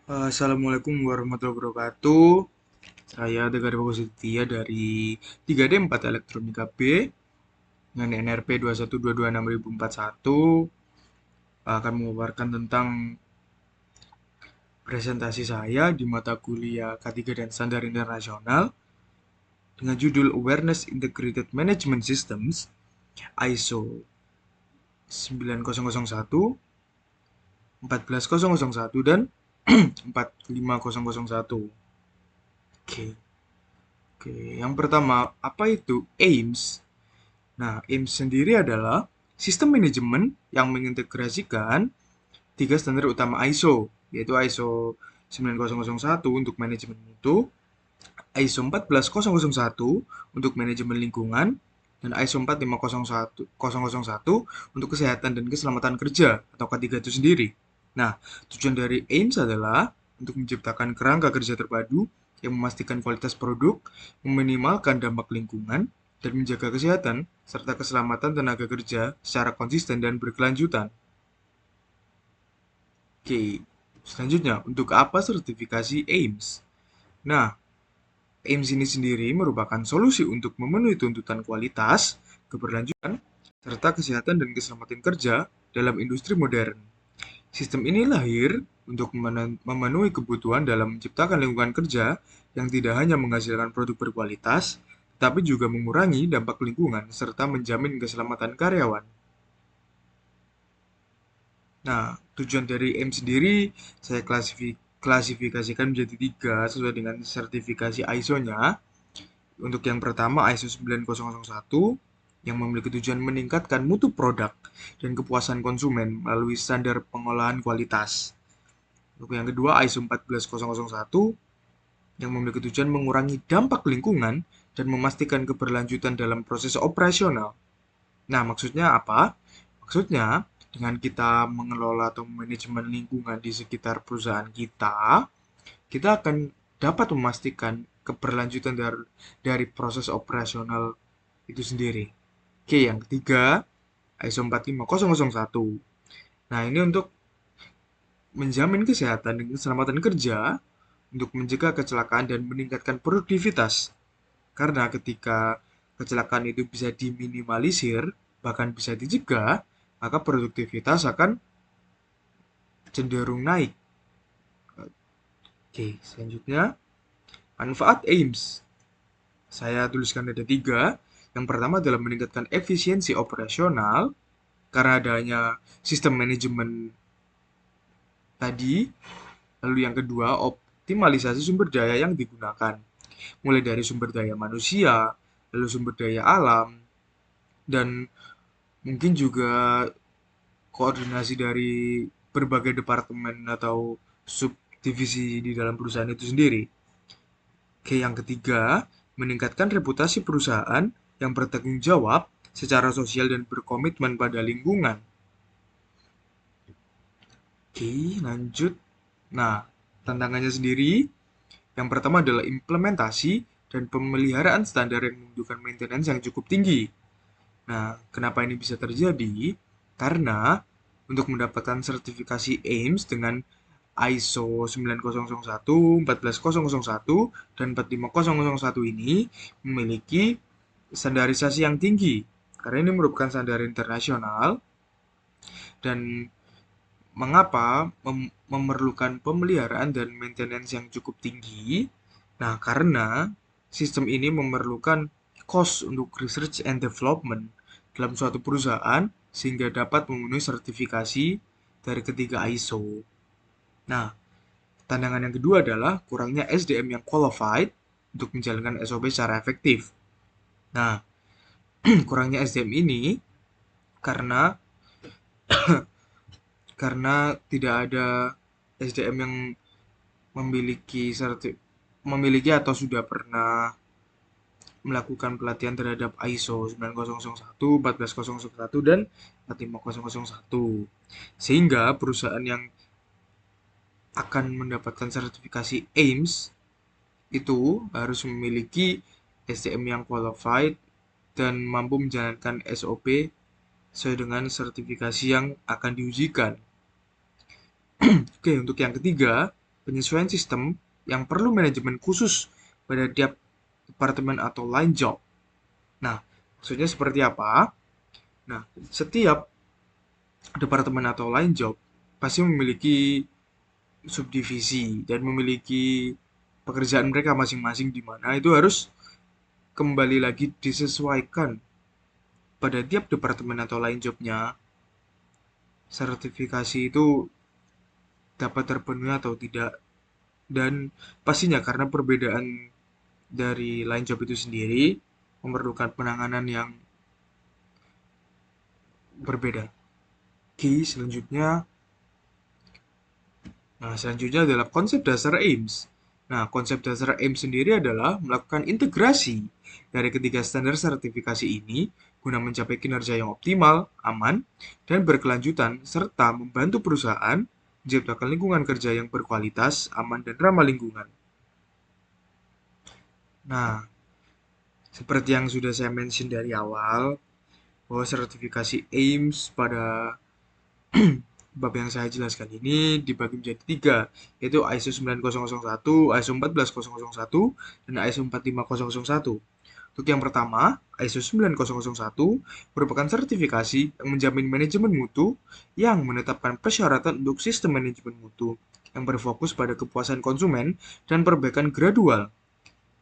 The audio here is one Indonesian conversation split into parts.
Assalamualaikum warahmatullahi wabarakatuh. Saya Tegar Bagus Setia dari 3D4 Elektronika B dengan NRP 21226.041 akan memaparkan tentang presentasi saya di mata kuliah K3 dan Standar Internasional dengan judul Awareness Integrated Management Systems ISO 9001, 14001 dan 45001. Oke. Oke, yang pertama, apa itu AIMS? Nah, AIMS sendiri adalah sistem manajemen yang mengintegrasikan tiga standar utama ISO, yaitu ISO 9001 untuk manajemen mutu, ISO 14001 untuk manajemen lingkungan, dan ISO 45001 untuk kesehatan dan keselamatan kerja atau K3 itu sendiri. Nah, tujuan dari AIMS adalah untuk menciptakan kerangka kerja terpadu yang memastikan kualitas produk, meminimalkan dampak lingkungan, dan menjaga kesehatan serta keselamatan tenaga kerja secara konsisten dan berkelanjutan. Oke, selanjutnya untuk apa sertifikasi AIMS? Nah, AIMS ini sendiri merupakan solusi untuk memenuhi tuntutan kualitas, keberlanjutan, serta kesehatan dan keselamatan kerja dalam industri modern. Sistem ini lahir untuk memenuhi kebutuhan dalam menciptakan lingkungan kerja yang tidak hanya menghasilkan produk berkualitas, tetapi juga mengurangi dampak lingkungan serta menjamin keselamatan karyawan. Nah, tujuan dari M sendiri saya klasifikasikan menjadi tiga sesuai dengan sertifikasi ISO-nya. Untuk yang pertama ISO 9001 yang memiliki tujuan meningkatkan mutu produk dan kepuasan konsumen melalui standar pengolahan kualitas. Untuk yang kedua ISO 14001 yang memiliki tujuan mengurangi dampak lingkungan dan memastikan keberlanjutan dalam proses operasional. Nah, maksudnya apa? Maksudnya, dengan kita mengelola atau manajemen lingkungan di sekitar perusahaan kita, kita akan dapat memastikan keberlanjutan dari proses operasional itu sendiri. Oke, yang ketiga, ISO 45001. Nah, ini untuk menjamin kesehatan dan keselamatan kerja, untuk mencegah kecelakaan dan meningkatkan produktivitas. Karena ketika kecelakaan itu bisa diminimalisir, bahkan bisa dicegah, maka produktivitas akan cenderung naik. Oke, selanjutnya manfaat AIMS. Saya tuliskan ada tiga. Yang pertama adalah meningkatkan efisiensi operasional karena adanya sistem manajemen tadi. Lalu yang kedua, optimalisasi sumber daya yang digunakan. Mulai dari sumber daya manusia, lalu sumber daya alam, dan mungkin juga koordinasi dari berbagai departemen atau subdivisi di dalam perusahaan itu sendiri. Oke, yang ketiga, meningkatkan reputasi perusahaan yang bertanggung jawab secara sosial dan berkomitmen pada lingkungan. Oke, lanjut. Nah, tantangannya sendiri, yang pertama adalah implementasi dan pemeliharaan standar yang membutuhkan maintenance yang cukup tinggi. Nah, kenapa ini bisa terjadi? Karena untuk mendapatkan sertifikasi AIMS dengan ISO 9001, 14001, dan 45001 ini memiliki standarisasi yang tinggi. Karena ini merupakan standar internasional dan mengapa memerlukan pemeliharaan dan maintenance yang cukup tinggi? Nah, karena sistem ini memerlukan cost untuk research and development dalam suatu perusahaan sehingga dapat memenuhi sertifikasi dari ketiga ISO. Nah, tantangan yang kedua adalah kurangnya SDM yang qualified untuk menjalankan SOP secara efektif. Nah, kurangnya SDM ini karena tidak ada SDM yang memiliki memiliki atau sudah pernah melakukan pelatihan terhadap ISO 9001, 14001 dan 45001. Sehingga perusahaan yang akan mendapatkan sertifikasi AIMS itu harus memiliki SDM yang qualified dan mampu menjalankan SOP sesuai dengan sertifikasi yang akan diujikan. Oke, untuk yang ketiga, penyesuaian sistem yang perlu manajemen khusus pada tiap departemen atau line job. Nah, maksudnya seperti apa? Nah, setiap departemen atau line job pasti memiliki subdivisi dan memiliki pekerjaan mereka masing-masing di mana itu harus kembali lagi disesuaikan pada tiap departemen atau line jobnya. Sertifikasi itu dapat terpenuhi atau tidak, dan pastinya karena perbedaan dari line job itu sendiri memerlukan penanganan yang berbeda. Oke, selanjutnya adalah konsep dasar AIMS. Nah, konsep dasar AIMS sendiri adalah melakukan integrasi dari ketiga standar sertifikasi ini guna mencapai kinerja yang optimal, aman, dan berkelanjutan, serta membantu perusahaan menciptakan lingkungan kerja yang berkualitas, aman, dan ramah lingkungan. Nah, seperti yang sudah saya mention dari awal, bahwa sertifikasi AIMS pada bab yang saya jelaskan ini dibagi menjadi tiga, yaitu ISO 9001, ISO 14001, dan ISO 45001. Untuk yang pertama, ISO 9001 merupakan sertifikasi yang menjamin manajemen mutu yang menetapkan persyaratan untuk sistem manajemen mutu yang berfokus pada kepuasan konsumen dan perbaikan gradual,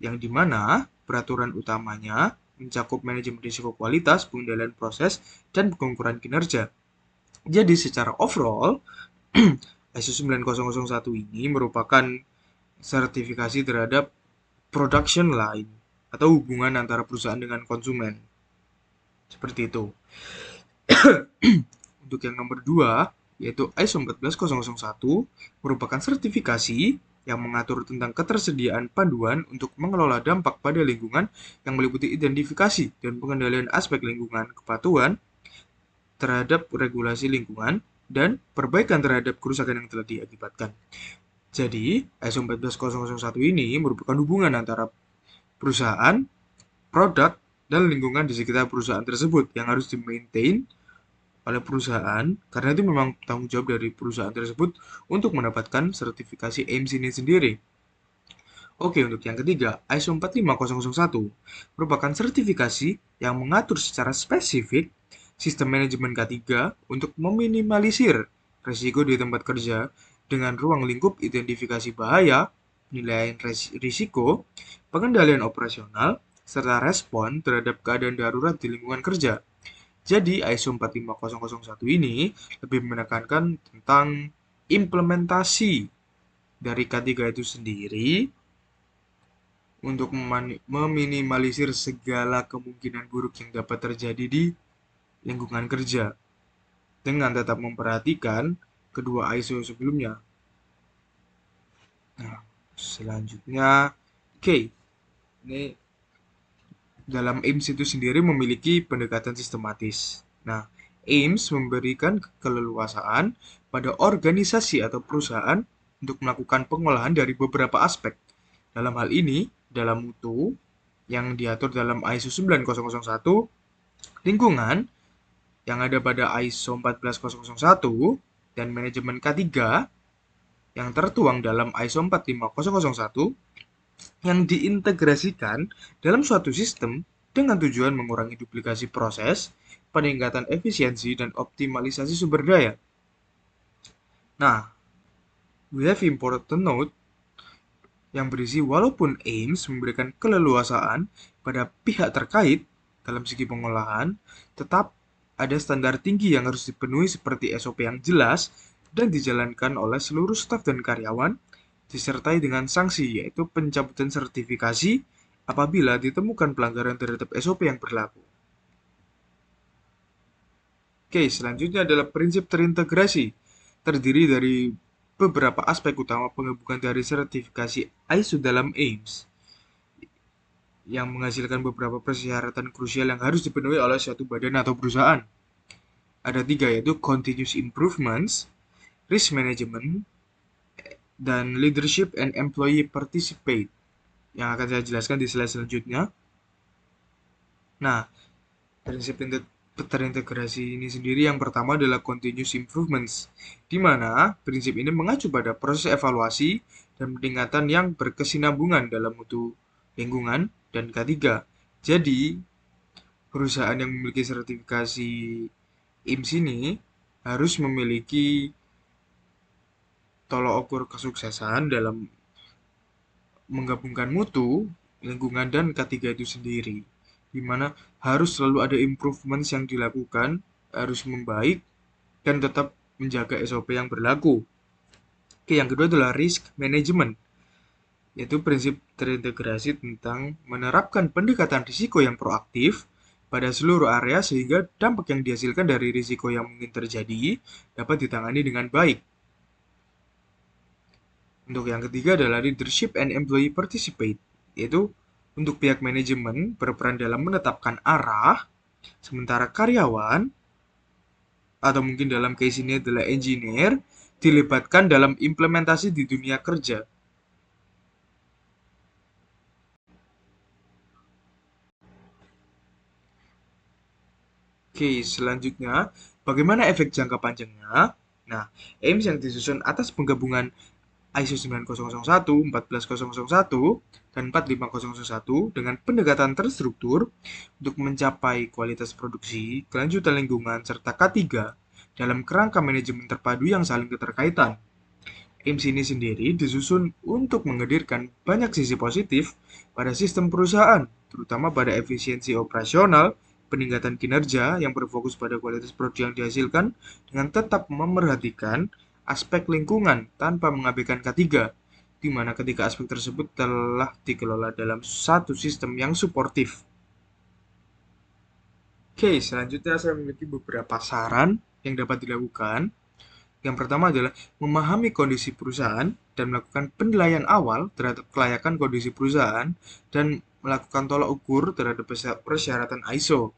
yang dimana peraturan utamanya mencakup manajemen risiko kualitas, pengendalian proses, dan pengukuran kinerja. Jadi secara overall, ISO 9001 ini merupakan sertifikasi terhadap production line atau hubungan antara perusahaan dengan konsumen. Seperti itu. Untuk yang nomor 2, yaitu ISO 14001, merupakan sertifikasi yang mengatur tentang ketersediaan panduan untuk mengelola dampak pada lingkungan yang meliputi identifikasi dan pengendalian aspek lingkungan, kepatuhan terhadap regulasi lingkungan, dan perbaikan terhadap kerusakan yang telah diakibatkan. Jadi, ISO 14001 ini merupakan hubungan antara perusahaan, produk, dan lingkungan di sekitar perusahaan tersebut yang harus di-maintain oleh perusahaan, karena itu memang tanggung jawab dari perusahaan tersebut untuk mendapatkan sertifikasi AIMS ini sendiri. Oke, untuk yang ketiga, ISO 45001 merupakan sertifikasi yang mengatur secara spesifik sistem manajemen K3 untuk meminimalisir risiko di tempat kerja dengan ruang lingkup identifikasi bahaya, penilaian risiko, pengendalian operasional, serta respon terhadap keadaan darurat di lingkungan kerja. Jadi ISO 45001 ini lebih menekankan tentang implementasi dari K3 itu sendiri untuk meminimalisir segala kemungkinan buruk yang dapat terjadi di lingkungan kerja dengan tetap memperhatikan kedua ISO sebelumnya. Nah, selanjutnya, oke, ini dalam AIMS itu sendiri memiliki pendekatan sistematis. Nah, AIMS memberikan keleluasaan pada organisasi atau perusahaan untuk melakukan pengolahan dari beberapa aspek. Dalam hal ini, dalam mutu yang diatur dalam ISO 9001, lingkungan yang ada pada ISO 14001, dan manajemen K3 yang tertuang dalam ISO 45001 yang diintegrasikan dalam suatu sistem dengan tujuan mengurangi duplikasi proses, peningkatan efisiensi, dan optimalisasi sumber daya. Nah, we have important note yang berisi walaupun AIMS memberikan keleluasaan pada pihak terkait dalam segi pengolahan, tetap ada standar tinggi yang harus dipenuhi seperti SOP yang jelas dan dijalankan oleh seluruh staf dan karyawan, disertai dengan sanksi yaitu pencabutan sertifikasi apabila ditemukan pelanggaran terhadap SOP yang berlaku. Oke, selanjutnya adalah prinsip terintegrasi, terdiri dari beberapa aspek utama penggabungan dari sertifikasi ISO dalam AIMS yang menghasilkan beberapa persyaratan krusial yang harus dipenuhi oleh suatu badan atau perusahaan. Ada tiga, yaitu continuous improvements, risk management, dan leadership and employee participate, yang akan saya jelaskan di slide selanjutnya. Nah, prinsip terintegrasi ini sendiri yang pertama adalah continuous improvements, di mana prinsip ini mengacu pada proses evaluasi dan peningkatan yang berkesinambungan dalam mutu lingkungan dan ketiga. Jadi, perusahaan yang memiliki sertifikasi IMSS ini harus memiliki tolok ukur kesuksesan dalam menggabungkan mutu, lingkungan, dan ketiga itu sendiri. Di mana harus selalu ada improvements yang dilakukan, harus membaik, dan tetap menjaga SOP yang berlaku. Oke, yang kedua adalah risk management, yaitu prinsip terintegrasi tentang menerapkan pendekatan risiko yang proaktif pada seluruh area sehingga dampak yang dihasilkan dari risiko yang mungkin terjadi dapat ditangani dengan baik. Untuk yang ketiga adalah leadership and employee participate, yaitu untuk pihak manajemen berperan dalam menetapkan arah, sementara karyawan atau mungkin dalam case ini adalah engineer dilibatkan dalam implementasi di dunia kerja. Oke, selanjutnya bagaimana efek jangka panjangnya? Nah, AIMS yang disusun atas penggabungan ISO 9001, 14001, dan 45001 dengan pendekatan terstruktur untuk mencapai kualitas produksi, kelanjutan lingkungan, serta K3 dalam kerangka manajemen terpadu yang saling keterkaitan. IMS ini sendiri disusun untuk menghadirkan banyak sisi positif pada sistem perusahaan, terutama pada efisiensi operasional, peningkatan kinerja yang berfokus pada kualitas produk yang dihasilkan, dengan tetap memerhatikan aspek lingkungan tanpa mengabaikan ketiga, di mana ketiga aspek tersebut telah dikelola dalam satu sistem yang suportif. Oke, selanjutnya saya memiliki beberapa saran yang dapat dilakukan. Yang pertama adalah memahami kondisi perusahaan dan melakukan penilaian awal terhadap kelayakan kondisi perusahaan dan melakukan tolak ukur terhadap persyaratan ISO.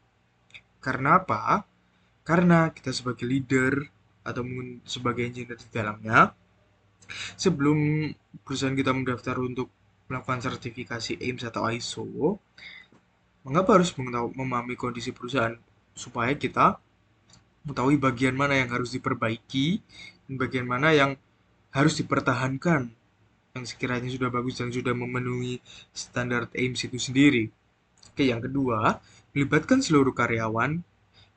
Karena apa? Karena kita sebagai leader atau mungkin sebagai engineer di dalamnya, sebelum perusahaan kita mendaftar untuk melakukan sertifikasi AIMS atau ISO, mengapa harus memahami kondisi perusahaan supaya kita mengetahui bagian mana yang harus diperbaiki dan bagian mana yang harus dipertahankan yang sekiranya sudah bagus dan sudah memenuhi standar AIMS itu sendiri. Oke, yang kedua, melibatkan seluruh karyawan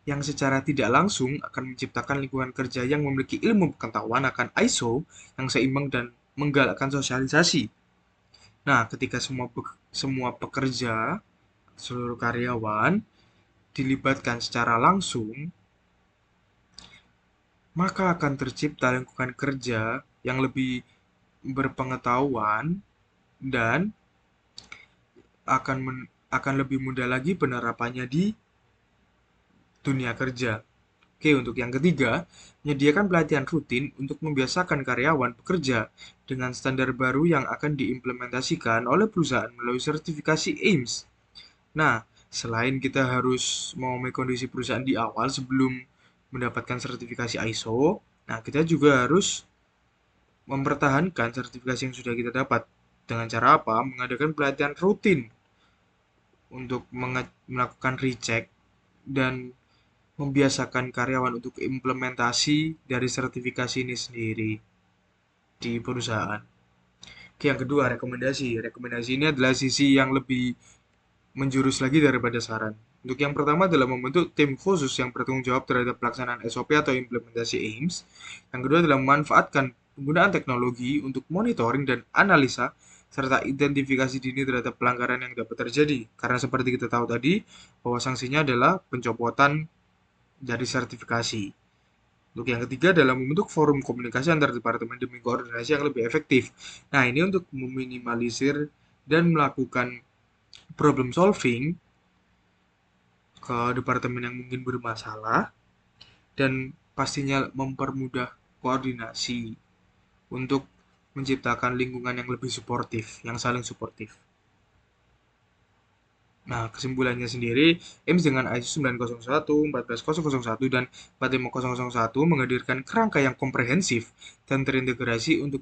yang secara tidak langsung akan menciptakan lingkungan kerja yang memiliki ilmu pengetahuan akan ISO yang seimbang dan menggalakkan sosialisasi. Nah, ketika semua pekerja, seluruh karyawan dilibatkan secara langsung, maka akan tercipta lingkungan kerja yang lebih berpengetahuan dan akan lebih mudah lagi penerapannya di dunia kerja. Oke, untuk yang ketiga, menyediakan pelatihan rutin untuk membiasakan karyawan bekerja dengan standar baru yang akan diimplementasikan oleh perusahaan melalui sertifikasi AIMS. Nah, selain kita harus memahami kondisi perusahaan di awal sebelum mendapatkan sertifikasi ISO, nah kita juga harus mempertahankan sertifikasi yang sudah kita dapat. Dengan cara apa? Mengadakan pelatihan rutin untuk melakukan recheck dan membiasakan karyawan untuk implementasi dari sertifikasi ini sendiri di perusahaan. Oke, yang kedua, rekomendasi. Rekomendasi ini adalah sisi yang lebih menjurus lagi daripada saran. Untuk yang pertama adalah membentuk tim khusus yang bertanggung jawab terhadap pelaksanaan SOP atau implementasi AIMS. Yang kedua adalah memanfaatkan penggunaan teknologi untuk monitoring dan analisa serta identifikasi dini terhadap pelanggaran yang dapat terjadi. Karena seperti kita tahu tadi, bahwa sanksinya adalah pencopotan dari sertifikasi. Untuk yang ketiga adalah membentuk forum komunikasi antar departemen demi koordinasi yang lebih efektif. Nah, ini untuk meminimalisir dan melakukan problem solving ke departemen yang mungkin bermasalah dan pastinya mempermudah koordinasi untuk menciptakan lingkungan yang lebih suportif, yang saling suportif. Nah, kesimpulannya sendiri, AIMS dengan ISO 9001, 14001, dan 45001 menghadirkan kerangka yang komprehensif dan terintegrasi untuk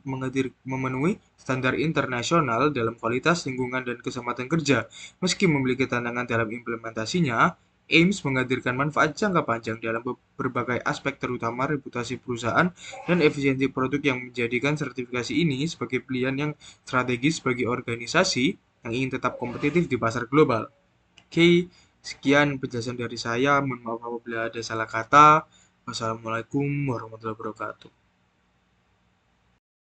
memenuhi standar internasional dalam kualitas lingkungan dan keselamatan kerja. Meski memiliki tantangan dalam implementasinya, AIMS menghadirkan manfaat jangka panjang dalam berbagai aspek terutama reputasi perusahaan dan efisiensi produk yang menjadikan sertifikasi ini sebagai pilihan yang strategis bagi organisasi yang ingin tetap kompetitif di pasar global. Oke, sekian penjelasan dari saya. Mohon maaf apabila ada salah kata. Wassalamualaikum warahmatullahi wabarakatuh.